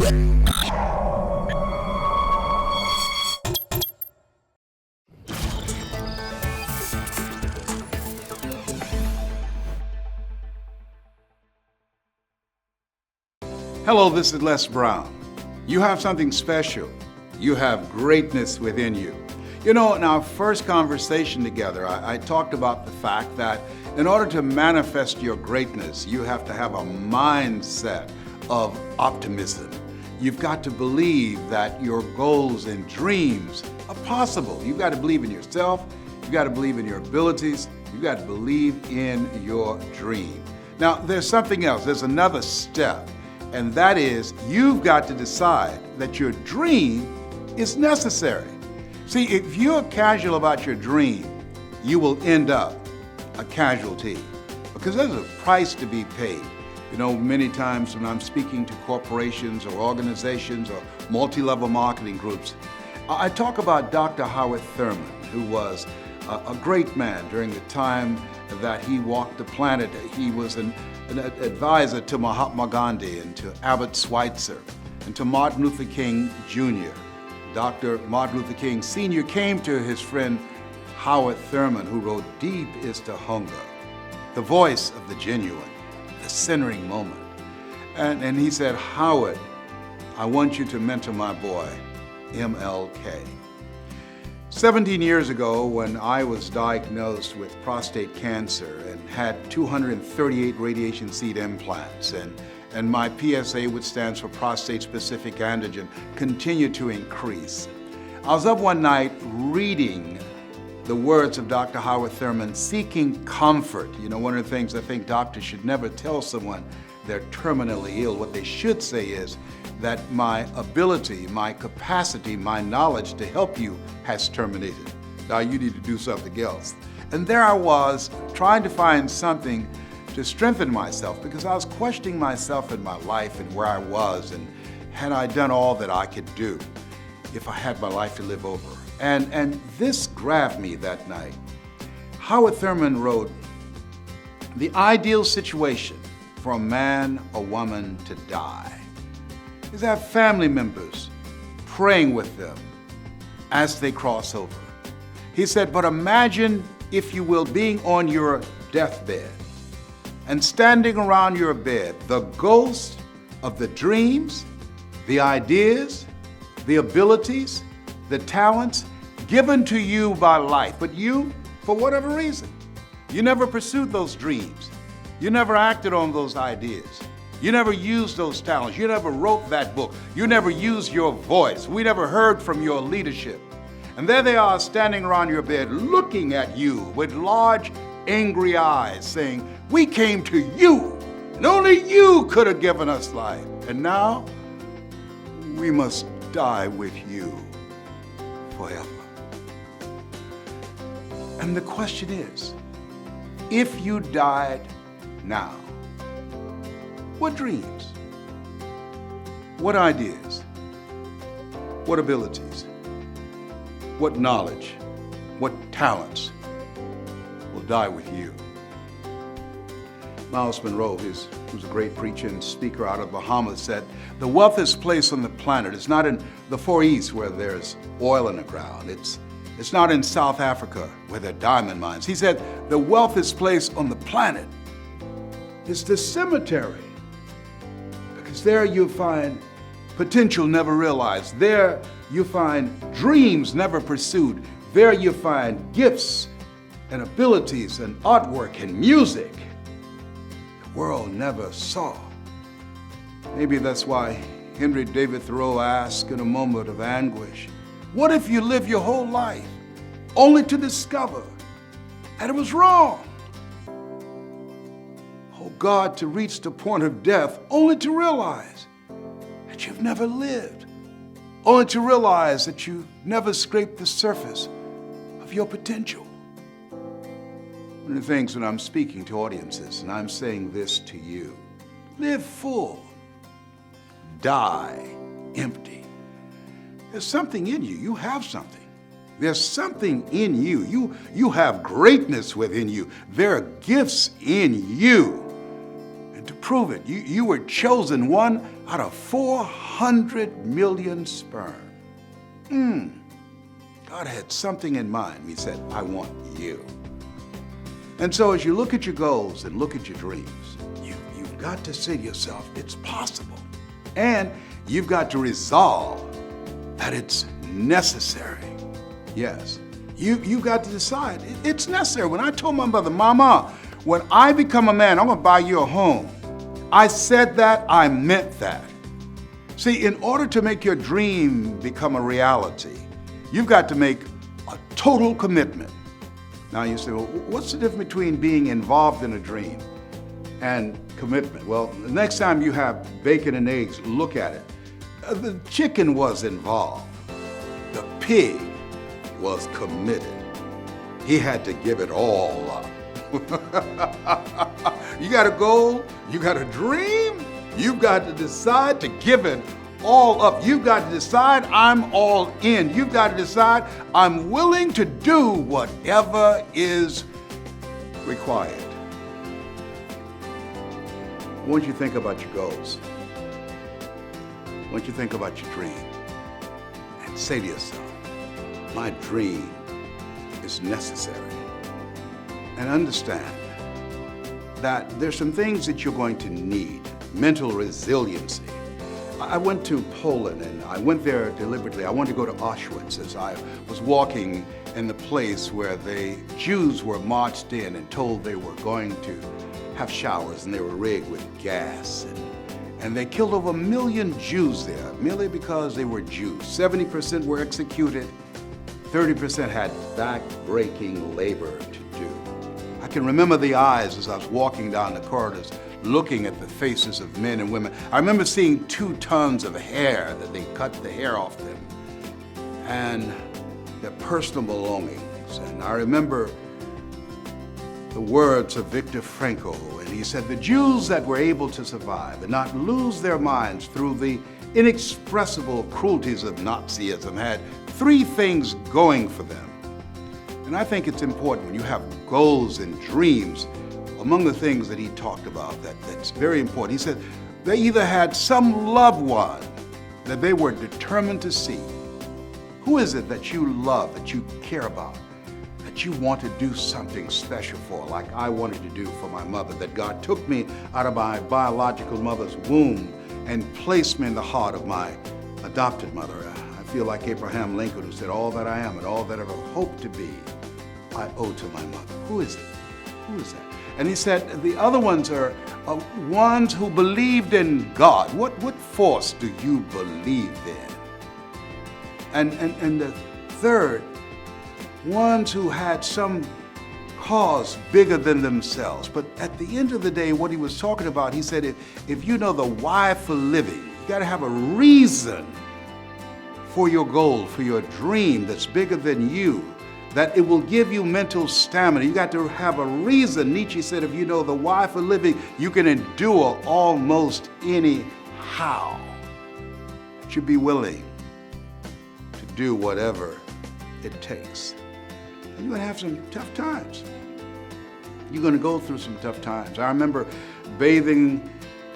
Hello, this is Les Brown. You have something special. You have greatness within you. You know, in our first conversation together, I talked about the fact that in order to manifest your greatness, you have to have a mindset of optimism. You've got to believe that your goals and dreams are possible. You've got to believe in yourself. You've got to believe in your abilities. You've got to believe in your dream. Now, there's something else. There's another step. And that is, you've got to decide that your dream is necessary. See, if you're casual about your dream, you will end up a casualty because there's a price to be paid. You know, many times when I'm speaking to corporations or organizations or multi-level marketing groups, I talk about Dr. Howard Thurman, who was a great man during the time that he walked the planet. He was an advisor to Mahatma Gandhi and to Albert Schweitzer and to Martin Luther King Jr. Dr. Martin Luther King Sr. came to his friend Howard Thurman, who wrote, "Deep is the hunger, the voice of the genuine, the centering moment." And he said, "Howard, I want you to mentor my boy, MLK." 17 years ago, when I was diagnosed with prostate cancer and had 238 radiation seed implants, and my PSA, which stands for prostate-specific antigen, continued to increase, I was up one night reading the words of Dr. Howard Thurman, seeking comfort. You know, one of the things I think doctors should never tell someone they're terminally ill. What they should say is that my ability, my capacity, my knowledge to help you has terminated. Now you need to do something else. And there I was trying to find something to strengthen myself because I was questioning myself in my life and where I was and had I done all that I could do if I had my life to live over. And this grabbed me that night. Howard Thurman wrote, "The ideal situation for a man or woman to die is to have family members praying with them as they cross over." He said, "But imagine, if you will, being on your deathbed and standing around your bed, the ghost of the dreams, the ideas, the abilities, the talents given to you by life, but you, for whatever reason, you never pursued those dreams. You never acted on those ideas. You never used those talents. You never wrote that book. You never used your voice. We never heard from your leadership. And there they are standing around your bed looking at you with large, angry eyes saying, 'We came to you, and only you could have given us life. And now we must die with you forever.'" And the question is, if you died now, what dreams, what ideas, what abilities, what knowledge, what talents will die with you? Miles Monroe, who's a great preacher and speaker out of Bahamas, said, "The wealthiest place on the planet is not in the Far East where there's oil in the ground. It's not in South Africa where there are diamond mines." He said, "The wealthiest place on the planet is the cemetery, because there you find potential never realized. There you find dreams never pursued. There you find gifts and abilities and artwork and music the world never saw." Maybe that's why Henry David Thoreau asked in a moment of anguish, "What if you live your whole life only to discover that it was wrong? Oh God, to reach the point of death only to realize that you've never lived, only to realize that you never scraped the surface of your potential." One of the things when I'm speaking to audiences, and I'm saying this to you, live full, die empty. There's something in you. You have something. There's something in you. You have greatness within you. There are gifts in you. And to prove it. You were chosen one out of 400 million sperm. God had something in mind. He said, I want you. And so as you look at your goals and look at your dreams, you've got to say to yourself, it's possible. And you've got to resolve that it's necessary. Yes, you've got to decide it's necessary. When I told my mother, Mama, when I become a man, I'm gonna buy you a home, I said that, I meant that. See, in order to make your dream become a reality, you've got to make a total commitment. Now you say, well, what's the difference between being involved in a dream and commitment? Well, the next time you have bacon and eggs, look at it. The chicken was involved. The pig was committed. He had to give it all up. You got a goal, you got a dream, you've got to decide to give it all up. You've got to decide I'm all in. You've got to decide I'm willing to do whatever is required. I want you to think about your goals. I want you to think about your dream and say to yourself, my dream is necessary. And understand that there's some things that you're going to need. Mental resiliency. I went to Poland and I went there deliberately. I wanted to go to Auschwitz as I was walking in the place where the Jews were marched in and told they were going to have showers and they were rigged with gas. And they killed over 1 million Jews there merely because they were Jews. 70% were executed, 30% had back-breaking labor to do. I can remember the eyes as I was walking down the corridors looking at the faces of men and women. I remember seeing 2 tons of hair that they cut the hair off them and their personal belongings. And I remember the words of Viktor Frankl, and he said, the Jews that were able to survive and not lose their minds through the inexpressible cruelties of Nazism had 3 things going for them. And I think it's important when you have goals and dreams, among the things that he talked about that's very important, he said they either had some loved one that they were determined to see. Who is it that you love, that you care about, that you want to do something special for, like I wanted to do for my mother, that God took me out of my biological mother's womb and placed me in the heart of my adopted mother. I feel like Abraham Lincoln, who said, all that I am and all that I ever hope to be, I owe to my mother. Who is it? Who is that? And he said the other ones are ones who believed in God. What force do you believe in? And the third, ones who had some cause bigger than themselves. But at the end of the day, what he was talking about, he said, if you know the why for living, you got to have a reason for your goal, for your dream that's bigger than you, that it will give you mental stamina. You got to have a reason. Nietzsche said, if you know the why for living, you can endure almost any how. You should be willing to do whatever it takes. And you're going to have some tough times. You're going to go through some tough times. I remember bathing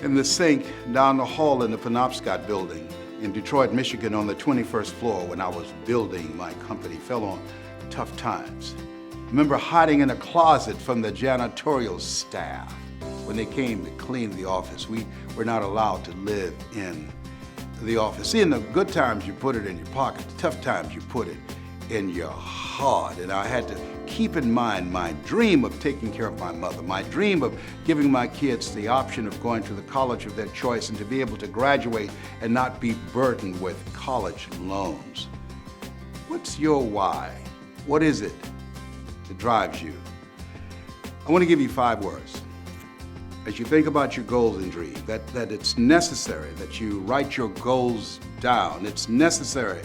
in the sink down the hall in the Penobscot building in Detroit, Michigan on the 21st floor when I was building my company. Fell on tough times. Remember hiding in a closet from the janitorial staff when they came to clean the office. We were not allowed to live in the office. See, in the good times, you put it in your pocket. The tough times, you put it in your heart. And I had to keep in mind my dream of taking care of my mother, my dream of giving my kids the option of going to the college of their choice and to be able to graduate and not be burdened with college loans. What's your why? What is it that drives you? I want to give you 5 words. As you think about your goals and dreams, that it's necessary that you write your goals down. It's necessary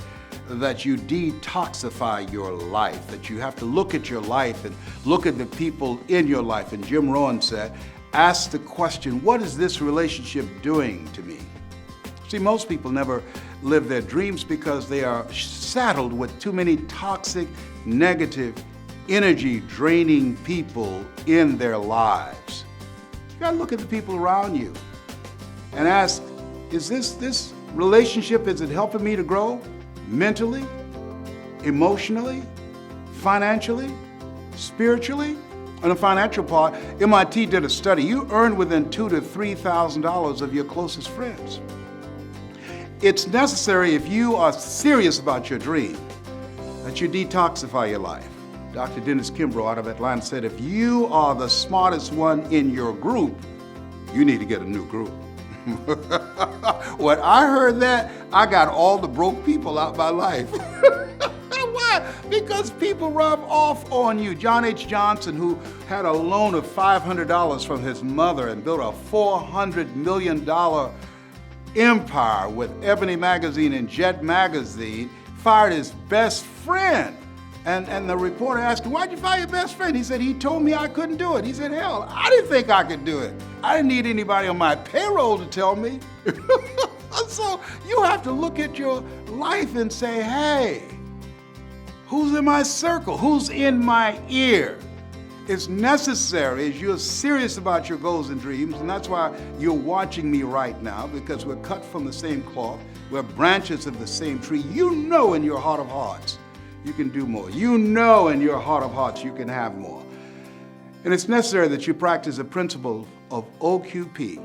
that you detoxify your life, that you have to look at your life and look at the people in your life. And Jim Rohn said, ask the question, what is this relationship doing to me? See, most people never live their dreams because they are saddled with too many toxic, negative, energy-draining people in their lives. You gotta look at the people around you. and ask, is this relationship, is it helping me to grow mentally, emotionally, financially, spiritually? On the financial part, MIT did a study. You earn within $2,000 to $3,000 of your closest friends. It's necessary, if you are serious about your dream, that you detoxify your life. Dr. Dennis Kimbrough out of Atlanta said, if you are the smartest one in your group, you need to get a new group. When I heard that, I got all the broke people out my life. Why? Because people rub off on you. John H. Johnson, who had a loan of $500 from his mother and built a $400 million empire with Ebony Magazine and Jet Magazine, fired his best friend. And the reporter asked him, why'd you fire your best friend? He said, he told me I couldn't do it. He said, hell, I didn't think I could do it. I didn't need anybody on my payroll to tell me. So you have to look at your life and say, hey, who's in my circle? Who's in my ear? It's necessary as you're serious about your goals and dreams, and that's why you're watching me right now, because we're cut from the same cloth. We're branches of the same tree. You know in your heart of hearts you can do more. You know in your heart of hearts you can have more. And it's necessary that you practice the principle of OQP,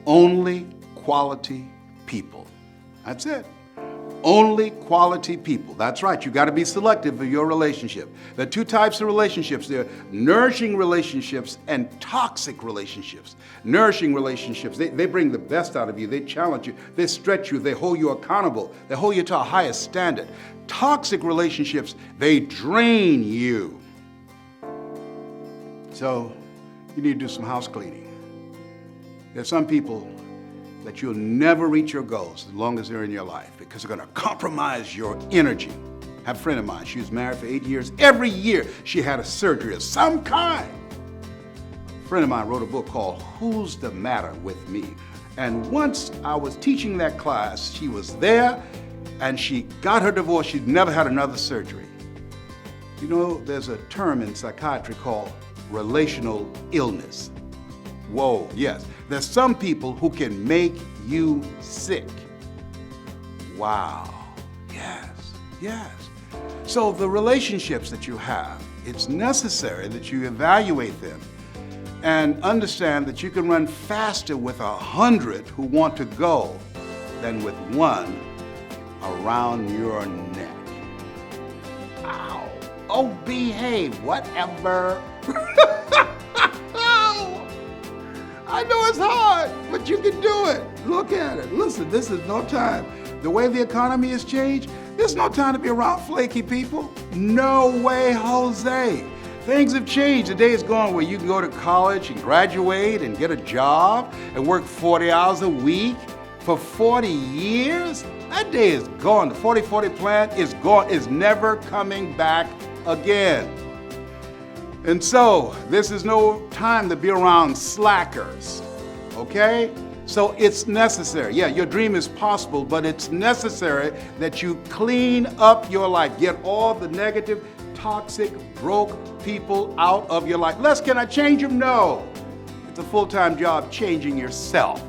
only quality people. That's it. Only quality people. That's right. You got to be selective of your relationship. There are two types of relationships. There are nourishing relationships and toxic relationships. Nourishing relationships, they bring the best out of you. They challenge you. They stretch you. They hold you accountable. They hold you to a higher standard. Toxic relationships, they drain you. So you need to do some house cleaning. There's some people that you'll never reach your goals as long as they're in your life, because they're going to compromise your energy. I have a friend of mine, she was married for 8 years. Every year she had a surgery of some kind. A friend of mine wrote a book called Who's the Matter with Me? And once I was teaching that class, she was there and she got her divorce. She'd never had another surgery. You know, there's a term in psychiatry called relational illness. Whoa, yes. There's some people who can make you sick. Wow. Yes, yes. So the relationships that you have, it's necessary that you evaluate them and understand that you can run faster with 100 who want to go than with one around your neck. Ow. Oh, behave, whatever. I know it's hard, but you can do it. Look at it. Listen, this is no time. The way the economy has changed, there's no time to be around flaky people. No way, Jose. Things have changed. The day is gone where you can go to college and graduate and get a job and work 40 hours a week for 40 years. That day is gone. The 40-40 plan is gone. It's never coming back again. And so, this is no time to be around slackers, okay? So it's necessary. Yeah, your dream is possible, but it's necessary that you clean up your life. Get all the negative, toxic, broke people out of your life. Les, can I change them? No. It's a full-time job changing yourself.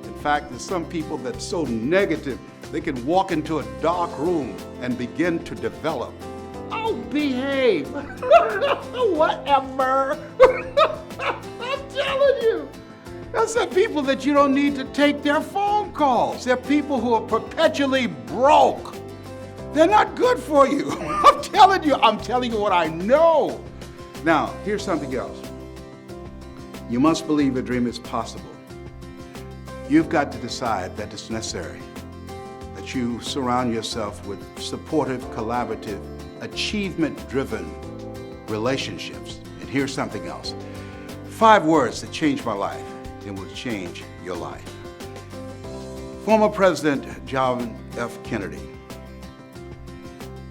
In fact, there's some people that's so negative, they can walk into a dark room and begin to develop. Oh, behave. Whatever. I'm telling you. There's some people that you don't need to take their phone calls. They're people who are perpetually broke. They're not good for you. I'm telling you what I know. Now, here's something else. You must believe a dream is possible. You've got to decide that it's necessary that you surround yourself with supportive, collaborative, achievement-driven relationships. And here's something else. 5 words that changed my life and will change your life. Former President John F. Kennedy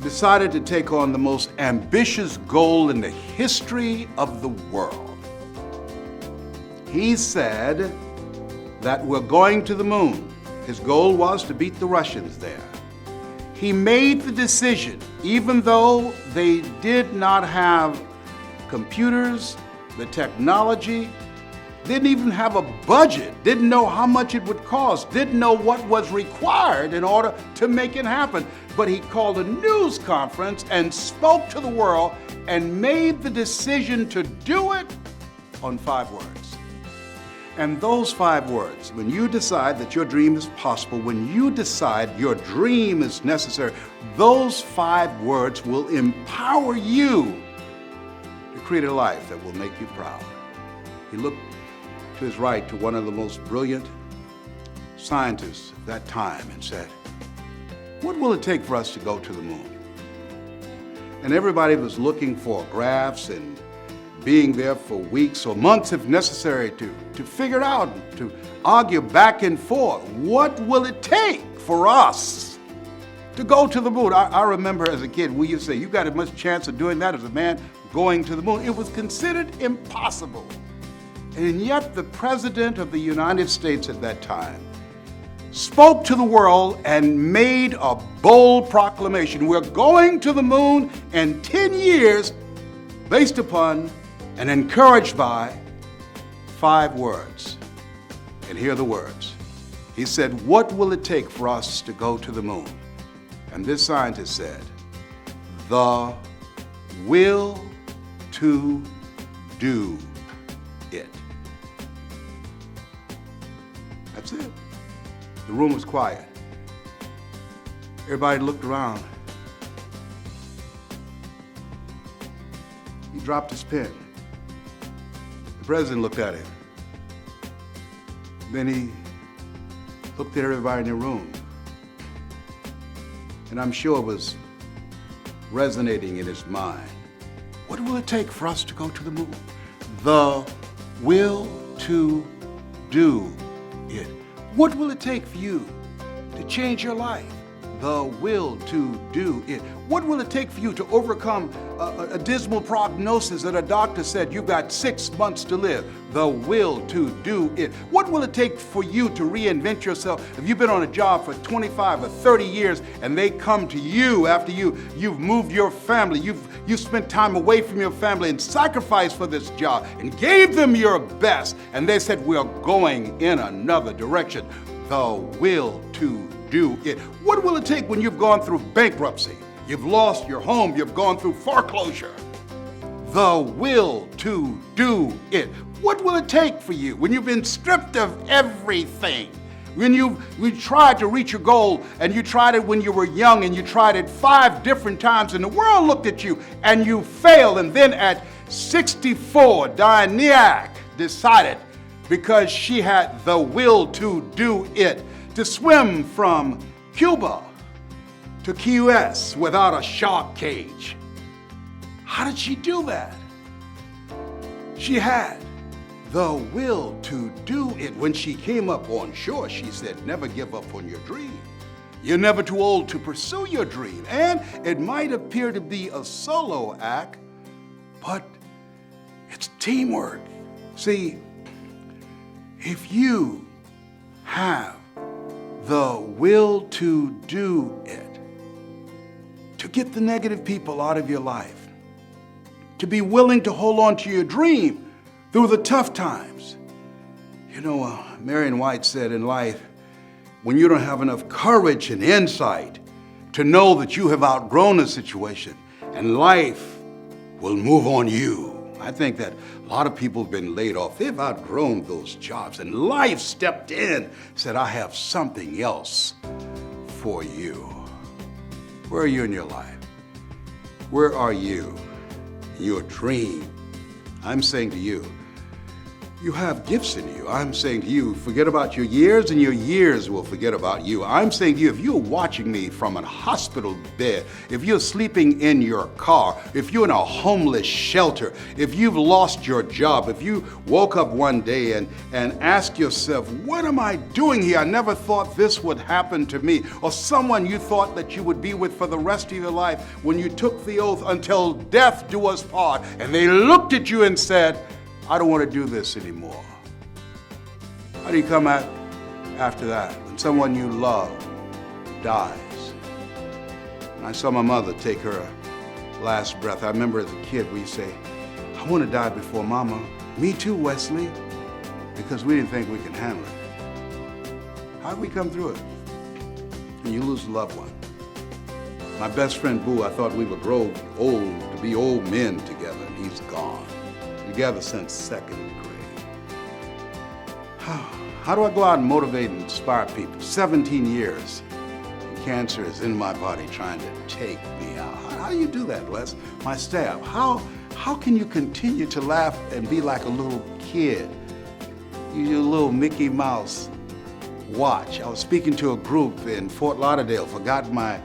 decided to take on the most ambitious goal in the history of the world. He said that we're going to the moon. His goal was to beat the Russians there. He made the decision, even though they did not have computers, the technology, didn't even have a budget, didn't know how much it would cost, didn't know what was required in order to make it happen. But he called a news conference and spoke to the world and made the decision to do it on 5 words. And those 5 words, when you decide that your dream is possible, when you decide your dream is necessary, those 5 words will empower you to create a life that will make you proud. He looked to his right to one of the most brilliant scientists of that time and said, "What will it take for us to go to the moon?" And everybody was looking for graphs and being there for weeks or months if necessary to figure it out, to argue back and forth. What will it take for us to go to the moon? I remember as a kid, we used to say, "You got as much chance of doing that as a man going to the moon." It was considered impossible. And yet the President of the United States at that time spoke to the world and made a bold proclamation. We're going to the moon in 10 years based upon and encouraged by 5 words. And here are the words. He said, "What will it take for us to go to the moon?" And this scientist said, "The will to do it." That's it. The room was quiet. Everybody looked around. He dropped his pen. The president looked at him. Then he looked at everybody in the room. And I'm sure it was resonating in his mind. What will it take for us to go to the moon? The will to do it. What will it take for you to change your life? The will to do it. What will it take for you to overcome a dismal prognosis that a doctor said you've got 6 months to live? The will to do it. What will it take for you to reinvent yourself? If you've been on a job for 25 or 30 years and they come to you after you've moved your family, you've spent time away from your family and sacrificed for this job and gave them your best, and they said, "We're going in another direction." The will to do it. What will it take when you've gone through bankruptcy? You've lost your home, you've gone through foreclosure. The will to do it. What will it take for you when you've been stripped of everything? When you tried to reach your goal and you tried it when you were young and you tried it 5 different times and the world looked at you and you failed, and then at 64, Diane decided, because she had the will to do it, to swim from Cuba to Key West without a shark cage. How did she do that? She had the will to do it. When she came up on shore, she said, "Never give up on your dream. You're never too old to pursue your dream." And it might appear to be a solo act, but it's teamwork. See, if you have the will to do it, to get the negative people out of your life, to be willing to hold on to your dream through the tough times. You know, Marion White said in life, when you don't have enough courage and insight to know that you have outgrown a situation and life will move on you. I think that a lot of people have been laid off. They've outgrown those jobs and life stepped in, said, "I have something else for you." Where are you in your life? Where are you in your dream? I'm saying to you, you have gifts in you. I'm saying to you, forget about your years and your years will forget about you. I'm saying to you, if you're watching me from a hospital bed, if you're sleeping in your car, if you're in a homeless shelter, if you've lost your job, if you woke up one day and asked yourself, "What am I doing here? I never thought this would happen to me." Or someone you thought that you would be with for the rest of your life when you took the oath, "Until death do us part," and they looked at you and said, "I don't want to do this anymore." How do you come out after that when someone you love dies? And I saw my mother take her last breath. I remember as a kid we say, "I want to die before Mama." "Me too, Wesley." because we didn't think we could handle it. How did we come through it? And you lose a loved one. My best friend Boo, I thought we would grow old to be old men together, and he's gone. Together since second grade. How do I go out and motivate and inspire people? 17 years. And cancer is in my body trying to take me out. How do you do that, Les? My staff, how can you continue to laugh and be like a little kid? Your little Mickey Mouse watch. I was speaking to a group in Fort Lauderdale, forgot my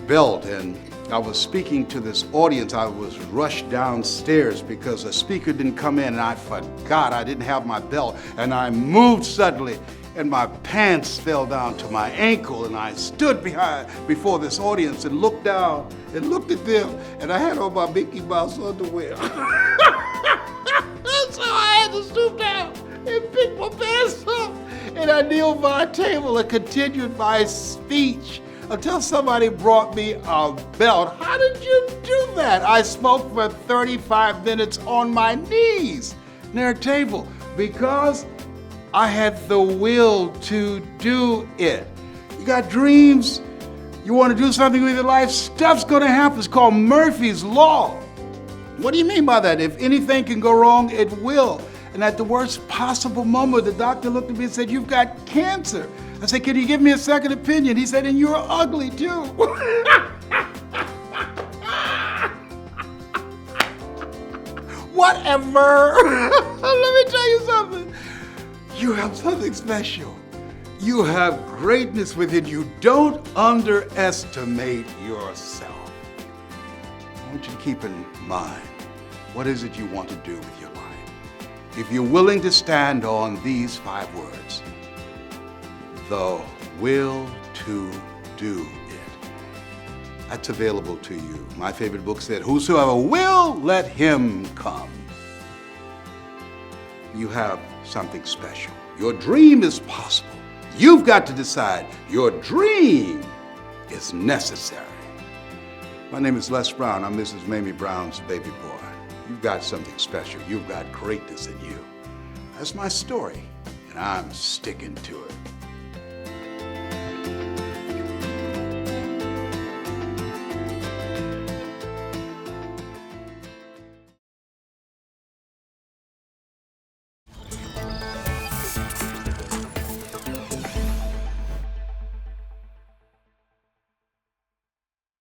belt, and I was speaking to this audience. I was rushed downstairs because a speaker didn't come in, and I forgot I didn't have my belt, and I moved suddenly, and my pants fell down to my ankle, and I stood before this audience and looked down and looked at them, and I had on my Mickey Mouse underwear. So I had to stoop down and pick my pants up, and I kneeled by a table and continued my speech until somebody brought me a belt. How did you do that? I spoke for 35 minutes on my knees near a table because I had the will to do it. You got dreams, you want to do something with your life, stuff's gonna happen. It's called Murphy's Law. What do you mean by that? If anything can go wrong, it will. And at the worst possible moment, the doctor looked at me and said, "You've got cancer." I said, "Can you give me a second opinion?" He said, "And you're ugly too." Whatever. Let me tell you something. You have something special. You have greatness within you. Don't underestimate yourself. I want you to keep in mind, what is it you want to do with your life? If you're willing to stand on these 5 words, the will to do it. That's available to you. My favorite book said, "Whosoever will, let him come." You have something special. Your dream is possible. You've got to decide your dream is necessary. My name is Les Brown. I'm Mrs. Mamie Brown's baby boy. You've got something special. You've got greatness in you. That's my story, and I'm sticking to it.